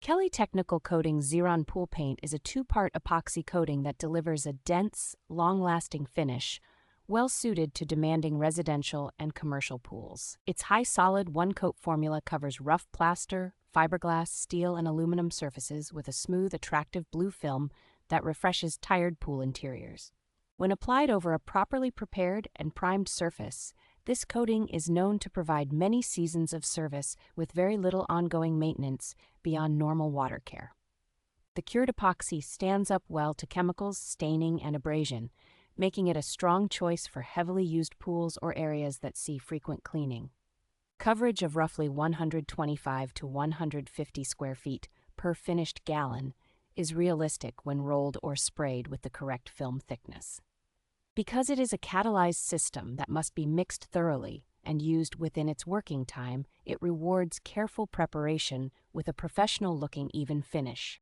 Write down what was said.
Kelley Technical Coating Zeron Pool Paint is a two-part epoxy coating that delivers a dense, long-lasting finish, well-suited to demanding residential and commercial pools. Its high-solid one-coat formula covers rough plaster, fiberglass, steel, and aluminum surfaces with a smooth, attractive blue film that refreshes tired pool interiors. When applied over a properly prepared and primed surface, this coating is known to provide many seasons of service with very little ongoing maintenance beyond normal water care. The cured epoxy stands up well to chemicals, staining, and abrasion, making it a strong choice for heavily used pools or areas that see frequent cleaning. Coverage of roughly 125 to 150 square feet per finished gallon is realistic when rolled or sprayed with the correct film thickness. Because it is a catalyzed system that must be mixed thoroughly and used within its working time, it rewards careful preparation with a professional-looking even finish.